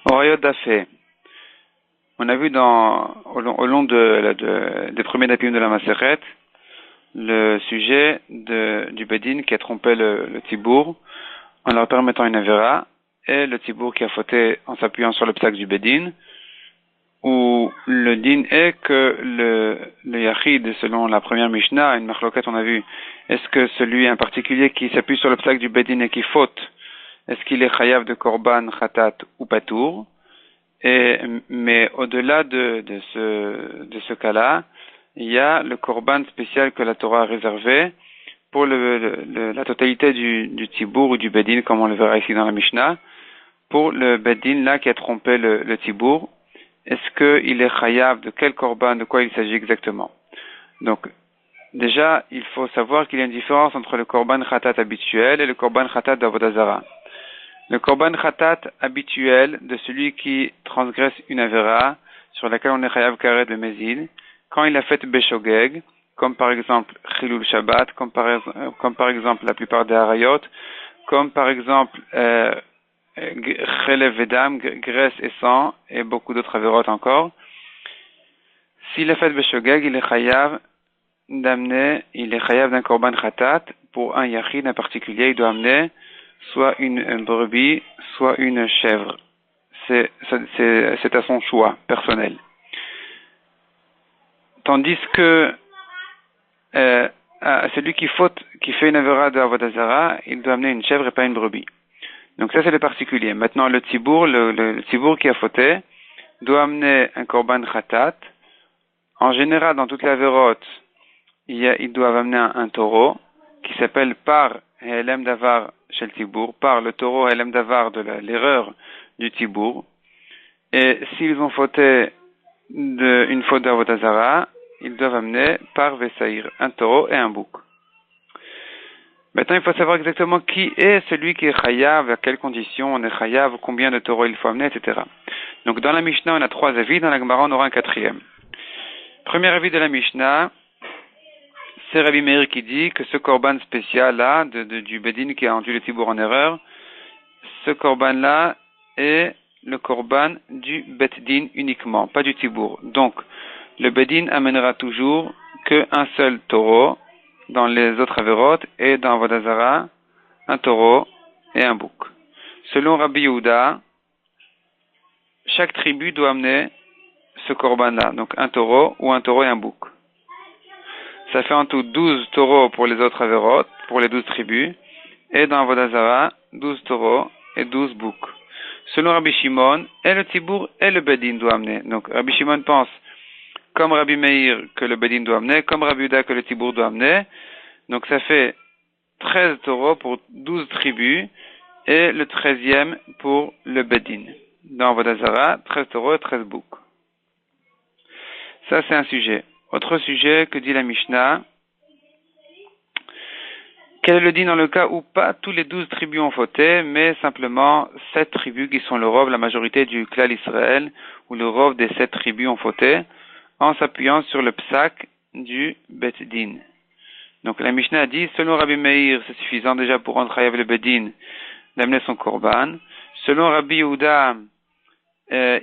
Orayot Dafé. On a vu au long des premiers dapim de la Maseret le sujet du Bedin qui a trompé le Tibour en leur permettant une Avera et le Tibour qui a fauté en s'appuyant sur le psak du Bedin, où le din est que le Yachid, selon la première Mishnah, une marloquette on a vu, est-ce que celui en particulier qui s'appuie sur le psak du Bedin et qui faute, est-ce qu'il est chayav de korban, khatat ou patour? Mais au-delà de ce cas-là, il y a le korban spécial que la Torah a réservé pour la totalité du tibour ou du bedin, comme on le verra ici dans la Mishnah. Pour le bedin là qui a trompé le tibour, est-ce qu'il est chayav de quel korban, de quoi il s'agit exactement? Donc, déjà, il faut savoir qu'il y a une différence entre le korban khatat habituel et le korban khatat d'Avodah Zarah. Le korban khatat habituel de celui qui transgresse une avera sur laquelle on est chayav karet de mezid, quand il a fait beshogeg, comme par exemple chilul shabbat, comme par exemple la plupart des harayot, comme par exemple chelev vedam, graisse et sang, et beaucoup d'autres averot encore. S'il a fait beshogeg, il est chayav d'un korban khatat pour un yachid en particulier, il doit amener soit une brebis, soit une chèvre. C'est à son choix personnel. Tandis que celui qui fait une avera de Avodah Zarah, il doit amener une chèvre et pas une brebis. Donc ça c'est le particulier. Maintenant le tibour, le tibour qui a fauté, doit amener un korban khatat. En général, dans toutes les avérotes, ils doivent amener un taureau qui s'appelle par Helem Davar chez le Tibour, par le taureau Helem Davar de l'erreur du Tibour. Et s'ils ont fauté une faute d'Avodah Zarah, ils doivent amener par Vesaïr un taureau et un bouc. Maintenant, il faut savoir exactement qui est celui qui est chayav, à quelles conditions on est chayav, combien de taureaux il faut amener, etc. Donc, dans la Mishnah, on a 3 avis, dans la Gemara, on aura un 4e. Premier avis de la Mishnah, c'est Rabbi Meir qui dit que ce korban spécial-là, du Bedin qui a rendu le Tibour en erreur, ce korban-là est le korban du Bet-Din uniquement, pas du Tibour. Donc, le Bedin amènera toujours qu'un seul taureau dans les autres avérotes et dans Avodah Zarah, un taureau et un bouc. Selon Rabbi Yehuda, chaque tribu doit amener ce korban-là, donc un taureau ou un taureau et un bouc. Ça fait en tout 12 taureaux pour les autres avérotes, pour les 12 tribus, et dans Avodah Zarah, 12 taureaux et 12 boucs. Selon Rabbi Shimon, et le Tibour et le Bedin doit amener. Donc Rabbi Shimon pense, comme Rabbi Meir, que le Bedin doit amener, comme Rabbi Yehuda que le Tibour doit amener. Donc ça fait 13 taureaux pour 12 tribus, et le 13e pour le Bedin. Dans Avodah Zarah, 13 taureaux et 13 boucs. Ça c'est un sujet. Autre sujet que dit la Mishnah. Quel est le din dans le cas où pas tous les 12 tribus ont fauté, mais simplement 7 tribus qui sont le rov, la majorité du clan Israël, ou le rov des 7 tribus ont fauté, en s'appuyant sur le psak du Bet Din. Donc la Mishnah a dit, selon Rabbi Meir, c'est suffisant déjà pour rendre chayav le Bet Din d'amener son korban. Selon Rabbi Yehuda,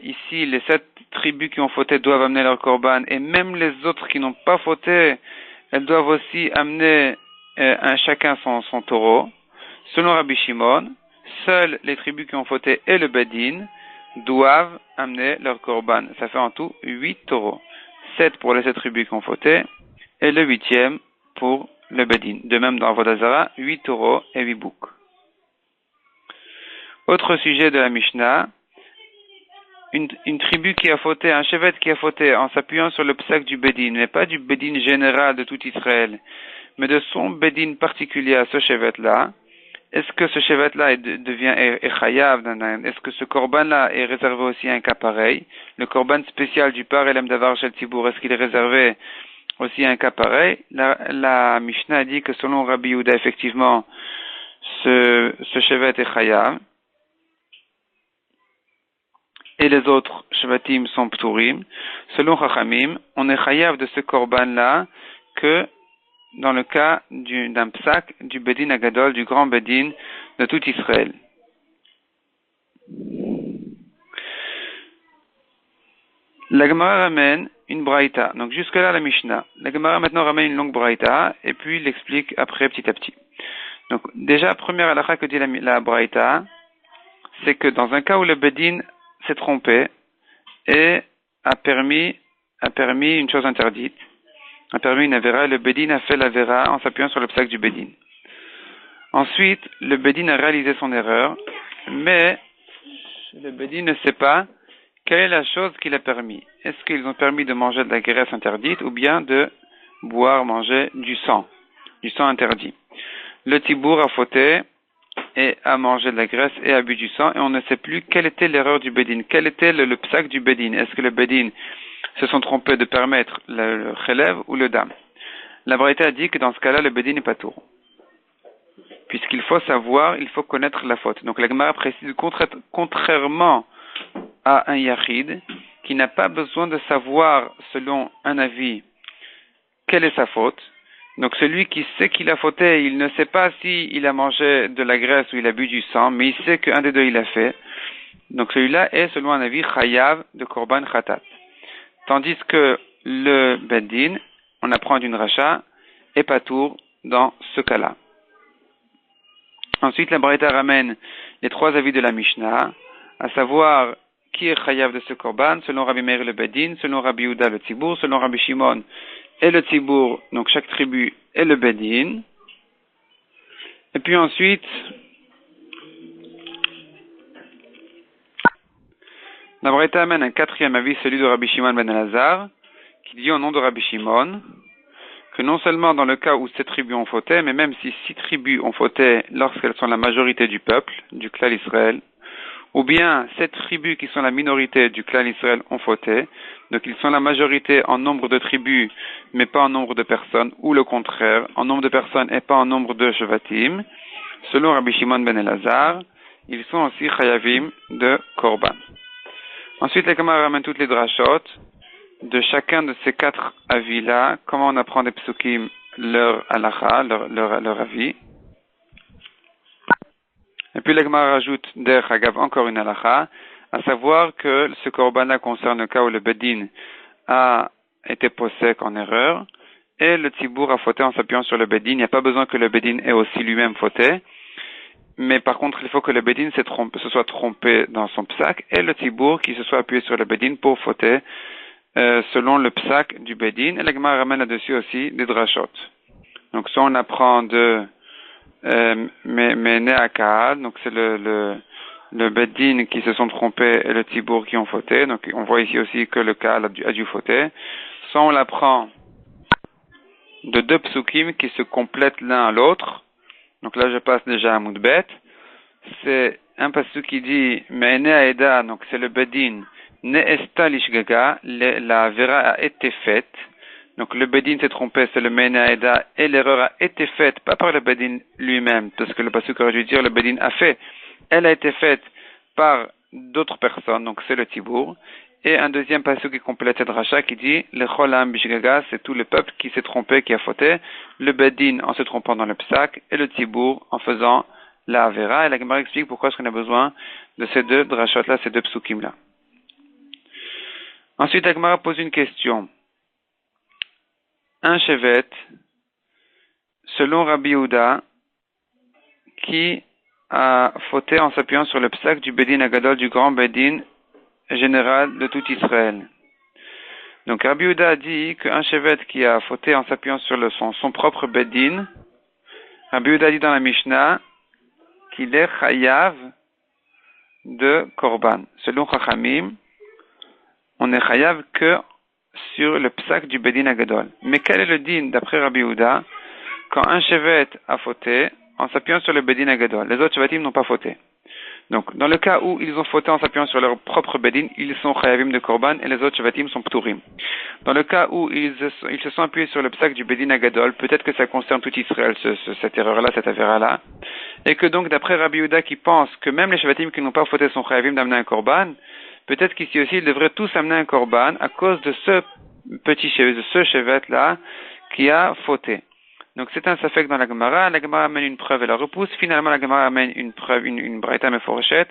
ici, les 7 tribus qui ont fauté doivent amener leur korban, et même les autres qui n'ont pas fauté, elles doivent aussi amener chacun son taureau. Selon Rabbi Shimon, seules les tribus qui ont fauté et le Bedin doivent amener leur korban. Ça fait en tout 8 taureaux. 7 pour les 7 tribus qui ont fauté, et le 8e pour le Bedin. De même dans Avodah Zarah, 8 taureaux et 8 boucs. Autre sujet de la Mishnah, une tribu qui a fauté, un chevet qui a fauté en s'appuyant sur le psak du Bedin, mais pas du Bedin général de tout Israël, mais de son Bedin particulier à ce chevet-là, est-ce que ce chevet-là devient chayav? Est-ce que ce korban-là est réservé aussi à un cas pareil? Le korban spécial du par Elem Davar Shel Tibour, est-ce qu'il est réservé aussi à un cas pareil? La Mishnah dit que selon Rabbi Yehuda, effectivement, ce chevet est chayav. Et les autres shvatim sont pturim. Selon Chachamim, on est chayav de ce korban-là que dans le cas d'un psak du Bedin Agadol, du grand Bedin de tout Israël. La Gemara ramène une braïta. Donc jusque-là, la Mishnah. La Gemara maintenant ramène une longue braïta et puis l'explique après petit à petit. Donc déjà, première halakha que dit la braïta, c'est que dans un cas où le Bedin s'est trompé et a permis une chose interdite, a permis une avéra, le Bedin a fait l'avéra en s'appuyant sur le psak du Bedin. Ensuite, le Bedin a réalisé son erreur, mais le Bedin ne sait pas quelle est la chose qu'il a permis. Est-ce qu'ils ont permis de manger de la graisse interdite ou bien de manger du sang interdit. Le tibour a fauté et a mangé de la graisse et a bu du sang et on ne sait plus quelle était l'erreur du Bedin, quel était le psak du Bedin. Est-ce que le Bedin se sont trompés de permettre le chelev ou le dam? La Braïta a dit que dans ce cas-là, le Bedin n'est pas tour. Puisqu'il faut savoir, il faut connaître la faute. Donc la Gemara précise, contrairement à un yachid, qui n'a pas besoin de savoir, selon un avis, quelle est sa faute. Donc celui qui sait qu'il a fauté, il ne sait pas s'il a mangé de la graisse ou il a bu du sang, mais il sait qu'un des deux il a fait. Donc celui-là est, selon un avis, chayav de korban khatat. Tandis que le beddin, on apprend d'une racha, est patour dans ce cas-là. Ensuite, la Braïta ramène les trois avis de la Mishnah, à savoir qui est chayav de ce korban, selon Rabbi Meir le beddin, selon Rabbi Yehuda le tzibour, selon Rabbi Shimon et le tzibour, donc chaque tribu et le beddin. Et puis ensuite, la Braïta amène un quatrième avis, celui de Rabbi Shimon ben Elazar, qui dit au nom de Rabbi Shimon que non seulement dans le cas où 7 tribus ont fauté, mais même si 6 tribus ont fauté lorsqu'elles sont la majorité du peuple, du clan Israël, ou bien 7 tribus qui sont la minorité du clan Israël ont fauté, donc ils sont la majorité en nombre de tribus, mais pas en nombre de personnes, ou le contraire, en nombre de personnes et pas en nombre de shevatim, selon Rabbi Shimon ben Elazar, ils sont aussi chayavim de korban. Ensuite, les Gemara ramènent toutes les drashot de chacun de ces 4 avis-là, comment on apprend des psukim, leur halakha, leur avis. Et puis, les Gemara rajoute der hagav encore une halakha, à savoir que ce korban-là concerne le cas où le bedin a été possèque en erreur, et le tzibour a fauté en s'appuyant sur le bedin. Il n'y a pas besoin que le bedin ait aussi lui-même fauté, mais par contre, il faut que le bedin se soit trompé dans son psak, et le tzibour qui se soit appuyé sur le bedin pour fauter, selon le psak du bedin. Et la Gemara ramène là-dessus aussi des drashot. Donc, ça, on apprend de Mene Akahal, donc c'est le bedin qui se sont trompés et le tibour qui ont fauté. Donc, on voit ici aussi que le Kahal a dû fauter. Ça, on l'apprend de 2 psukim qui se complètent l'un à l'autre. Donc là, je passe déjà à Moudbet. C'est un pasuk qui dit Mene Aeda, donc c'est le bedin. Ne'esta lishgaga, la vera a été faite. Donc le bedin s'est trompé, c'est le menaeda, et l'erreur a été faite, pas par le bedin lui-même, parce que le pasuk aurait dû dire le bedin a fait. Elle a été faite par d'autres personnes, donc c'est le tibour. Et un deuxième pasuk qui complète cette racha qui dit le cholam bishgaga, c'est tout le peuple qui s'est trompé, qui a fauté. Le bedin en se trompant dans le psak, et le tibour en faisant la vera. Et la Gemara explique pourquoi est-ce qu'on a besoin de ces 2 drachot-là, ces 2 psukim-là. Ensuite, la Gemara pose une question. Un chevet, selon Rabbi Yehuda, qui a fauté en s'appuyant sur le psak du bedin agadol, du grand bedin général de tout Israël. Donc Rabbi Yehuda a dit qu'un chevet qui a fauté en s'appuyant sur son propre bedin, Rabbi Yehuda a dit dans la Mishnah qu'il est chayav de korban. Selon Chachamim, on est chayav que sur le psak du bedin agadol. Mais quel est le din d'après Rabbi Yehuda quand un chevet a fauté en s'appuyant sur le bedin agadol? Les autres shevatim n'ont pas fauté. Donc, dans le cas où ils ont fauté en s'appuyant sur leur propre bedin, ils sont chayavim de korban et les autres shevatim sont pturim. Dans le cas où ils se sont appuyés sur le psak du bedin agadol, peut-être que ça concerne tout Israël, cette erreur-là, cette avéra-là, et que donc d'après Rabbi Yehuda qui pense que même les shevatim qui n'ont pas fauté sont chayavim d'amener un korban, peut-être qu'ici aussi, ils devraient tous amener un korban à cause de ce petit chevet, de ce chevet-là qui a fauté. Donc c'est un safek dans la Gemara amène une preuve et la repousse. Finalement, la Gemara amène une preuve, une braïta meforochet,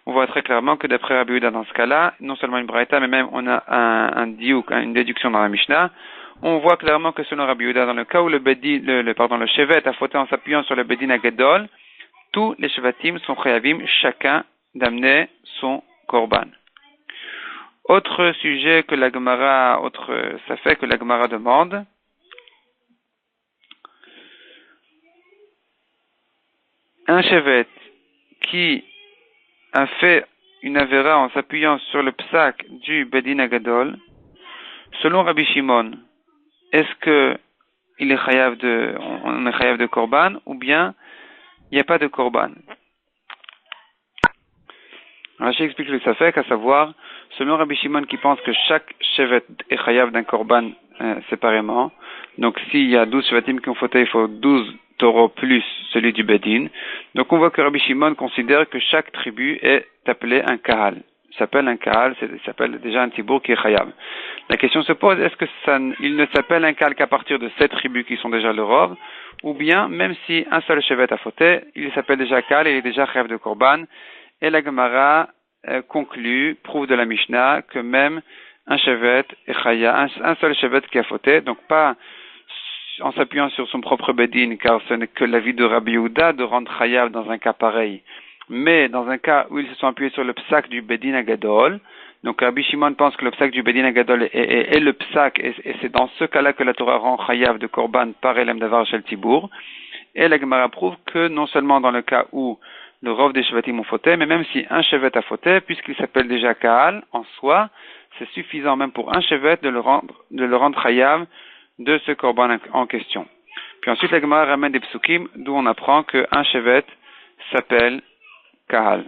on voit très clairement que d'après Rabbi Yehuda dans ce cas-là, non seulement une braïta, mais même on a un diouk, une déduction dans la Mishnah. On voit clairement que selon Rabbi Yehuda, dans le cas où le shevet a fauté en s'appuyant sur le bedin agadol, tous les shevatim sont chayavim, chacun d'amener son korban. Autre sujet que la Gemara, ça fait que la Gemara demande. Un shevet qui a fait une avera en s'appuyant sur le psak du bedin agadol, selon Rabbi Shimon, est-ce que on est chayav de korban ou bien il n'y a pas de korban? Rashi explique le safek, à savoir, selon Rabbi Shimon qui pense que chaque shevet est chayav d'un korban séparément. Donc s'il y a 12 shevatim qui ont fauté, il faut 12 taureaux plus celui du bedin. Donc on voit que Rabbi Shimon considère que chaque tribu est appelée un kahal. Il s'appelle un kahal, il s'appelle déjà un tibour qui est chayav. La question se pose, est-ce que il ne s'appelle un kahal qu'à partir de 7 tribus qui sont déjà le rov, ou bien même si un seul shevet a fauté, il s'appelle déjà kahal et il est déjà chayav de korban. Et la Gemara prouve de la Mishnah que même un shevet est chayav, un seul shevet qui a fauté, donc pas en s'appuyant sur son propre bedin, car ce n'est que l'avis de Rabbi Yehuda de rendre chayav dans un cas pareil. Mais dans un cas où ils se sont appuyés sur le psak du bedin agadol, donc Rabbi Shimon pense que le psak du bedin agadol est le psak, et c'est dans ce cas-là que la Torah rend chayav de korban par elem davar shel tibour. Et la Gemara prouve que non seulement dans le cas où le rov des shevatim ont fauté, mais même si un shevet a fauté, puisqu'il s'appelle déjà kahal, en soi, c'est suffisant même pour un shevet de le rendre chayav de ce korban en question. Puis ensuite, la Gemara ramène des psukim, d'où on apprend qu'un shevet s'appelle kahal.